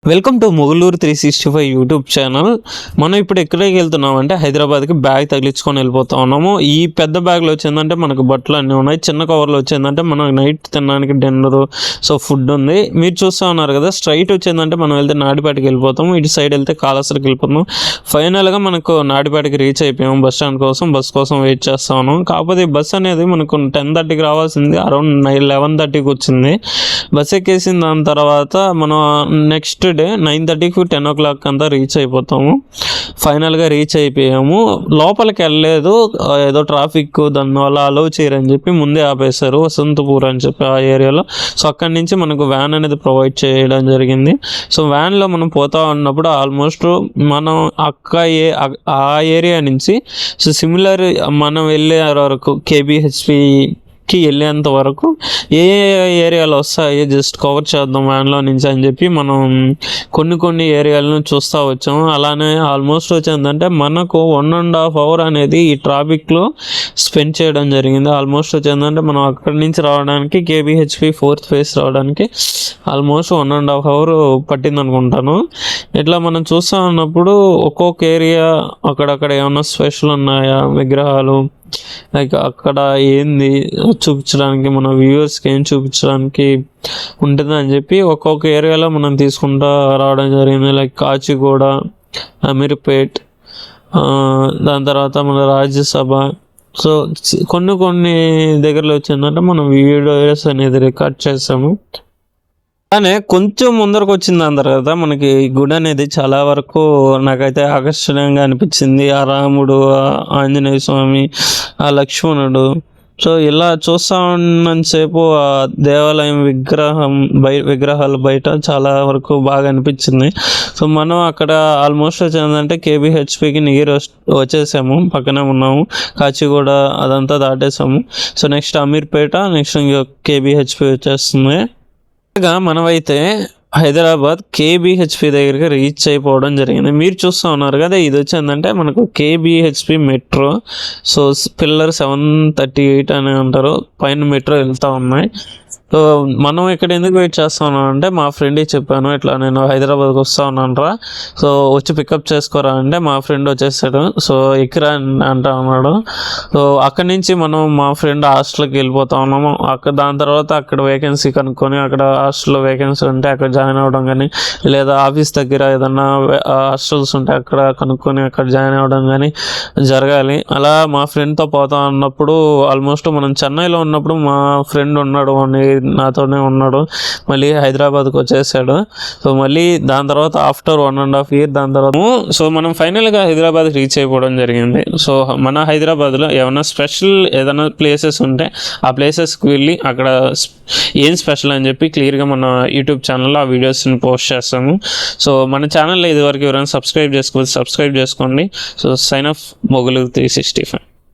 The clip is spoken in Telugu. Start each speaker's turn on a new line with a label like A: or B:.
A: Welcome to Moguluru 365 YouTube channel. మనం ఇప్పుడు ఎక్కడికి వెళ్తున్నాం అంటే హైదరాబాద్కి బ్యాగ్ తగిలించుకొని వెళ్ళిపోతా ఉన్నాము. ఈ పెద్ద బ్యాగ్లో వచ్చిందంటే మనకు బట్టలు అన్నీ ఉన్నాయి. చిన్న కవర్లో వచ్చిందంటే మనం నైట్ తినడానికి డిన్నర్ ఫుడ్ ఉంది. మీరు చూస్తూ ఉన్నారు కదా, స్ట్రైట్ వచ్చిందంటే మనం వెళ్తే నాడిపేటకి వెళ్ళిపోతాము, ఇటు సైడ్ వెళ్తే కాళేశ్వరికి వెళ్ళిపోతాం. ఫైనల్గా మనకు నాడిపేటకి రీచ్ అయిపోయాము. బస్ స్టాండ్ కోసం బస్ కోసం వెయిట్ చేస్తా ఉన్నాం. కాకపోతే ఈ బస్ అనేది మనకు 10:30కి రావాల్సింది, అరౌండ్ 11:30కి వచ్చింది. బస్ ఎక్కేసిన దాని తర్వాత మనం నెక్స్ట్ డే 9:30కి 10 o'clock అంతా రీచ్ అయిపోతాము. ఫైనల్గా రీచ్ అయిపోయాము. లోపలికి వెళ్ళలేదు, ఏదో ట్రాఫిక్ దానివల్ల అలౌ చేయరని చెప్పి ముందే ఆపేశారు, వసంతపూర్ అని చెప్పి ఆ ఏరియాలో. సో అక్కడి నుంచి మనకు వ్యాన్ అనేది ప్రొవైడ్ చేయడం జరిగింది. సో వ్యాన్లో మనం పోతా ఉన్నప్పుడు ఆల్మోస్ట్ మనం ఆ ఏరియా నుంచి సో సిమిలర్ మనం వెళ్ళే వరకు కేబీహెచ్పికి వెళ్ళేంత వరకు ఏ ఏరియాలో వస్తాయి జస్ట్ కవర్ చేద్దాం వ్యాన్లో నుంచి అని చెప్పి మనం కొన్ని ఏరియాలను చూస్తూ వచ్చాము. అలానే ఆల్మోస్ట్ వచ్చిందంటే మనకు 1.5 hour అనేది ఈ ట్రాఫిక్లో స్పెండ్ చేయడం జరిగింది. ఆల్మోస్ట్ వచ్చిందంటే మనం అక్కడి నుంచి రావడానికి కేబీహెచ్పి 4th phase రావడానికి ఆల్మోస్ట్ 1.5 hour పట్టింది అనుకుంటాను. ఇట్లా మనం చూస్తూ ఉన్నప్పుడు ఒక్కొక్క ఏరియా అక్కడక్కడ ఏమన్నా స్పెషల్ ఉన్నాయా, విగ్రహాలు లైక్ అక్కడ ఏంది చూపించడానికి, మన వ్యూవర్స్కి ఏం చూపించడానికి ఉంటుంది అని చెప్పి ఒక్కొక్క ఏరియాలో మనం తీసుకుంటూ రావడం జరిగింది. లైక్ కాచిగూడ, అమీర్పేట్, దాని తర్వాత మన రాజ్యసభ. సో కొన్ని దగ్గరలో వచ్చిందంటే మనం వీడియోస్ అనేది రికార్డ్ చేసాము. కానీ కొంచెం ముందరకు వచ్చింది దాని తర్వాత మనకి గుడి అనేది చాలా వరకు నాకైతే ఆకర్షణీయంగా అనిపించింది. ఆ రాముడు, ఆంజనేయ స్వామి, ఆ లక్ష్మణుడు. సో ఇలా చూస్తా ఉన్నంతసేపు ఆ దేవాలయం విగ్రహాలు బయట చాలా వరకు బాగా అనిపించింది. సో మనం అక్కడ ఆల్మోస్ట్ వచ్చిందంటే కేబీహెచ్పికి నియర్ వచ్చేసాము, పక్కనే ఉన్నాము. కాచిగూడ అదంతా దాటేసాము. సో నెక్స్ట్ అమీర్పేట, నెక్స్ట్ ఇంకా కేబీహెచ్పి వచ్చేస్తుంది. మనమైతే హైదరాబాద్ కేబీహెచ్పి దగ్గరికి రీచ్ అయిపోవడం జరిగింది. మీరు చూస్తూ ఉన్నారు కదా, ఇది వచ్చిందంటే మనకు కేబీహెచ్పి మెట్రో. సో పిల్లర్ 738 అని అంటారు, పైన మెట్రో వెళ్తూ ఉన్నాయి. సో మనం ఇక్కడ ఎందుకు వెయిట్ చేస్తా ఉన్నాం అంటే మా ఫ్రెండ్కి చెప్పాను, ఇట్లా నేను హైదరాబాద్కి వస్తా ఉన్నానరా, సో వచ్చి పికప్ చేసుకోరా అంటే మా ఫ్రెండ్ వచ్చేసాడు. సో ఎక్కిరా అంటా ఉన్నాడు. సో అక్కడి నుంచి మనం మా ఫ్రెండ్ హాస్టల్కి వెళ్ళిపోతా ఉన్నాము. దాని తర్వాత అక్కడ వేకెన్సీ కనుక్కొని అక్కడ హాస్టల్లో వేకెన్సీ ఉంటే అక్కడ జాయిన్ అవ్వడం కానీ, లేదా ఆఫీస్ దగ్గర ఏదన్నా హాస్టల్స్ ఉంటే అక్కడ కనుక్కొని అక్కడ జాయిన్ అవ్వడం కానీ జరగాలి. అలా మా ఫ్రెండ్తో పోతా ఉన్నప్పుడు ఆల్మోస్ట్ మనం చెన్నైలో ఉన్నప్పుడు మా ఫ్రెండ్ ఉన్నాడు, నాతోనే ఉన్నాడు, మళ్ళీ హైదరాబాద్కి వచ్చేసాడు. సో మళ్ళీ దాని తర్వాత ఆఫ్టర్ 1.5 years దాని తర్వాత సో మనం ఫైనల్గా హైదరాబాద్ రీచ్ అయిపోవడం జరిగింది. సో మన హైదరాబాద్లో ఏమైనా స్పెషల్ ఏదైనా ప్లేసెస్ ఉంటే ఆ ప్లేసెస్కి వెళ్ళి అక్కడ ఏం స్పెషల్ అని చెప్పి క్లియర్గా మన యూట్యూబ్ ఛానల్లో ఆ వీడియోస్ని పోస్ట్ చేస్తాము. సో మన ఛానల్లో ఇదివరకు ఎవరైనా సబ్స్క్రైబ్ చేసుకోండి. So sign off Moguluru 365.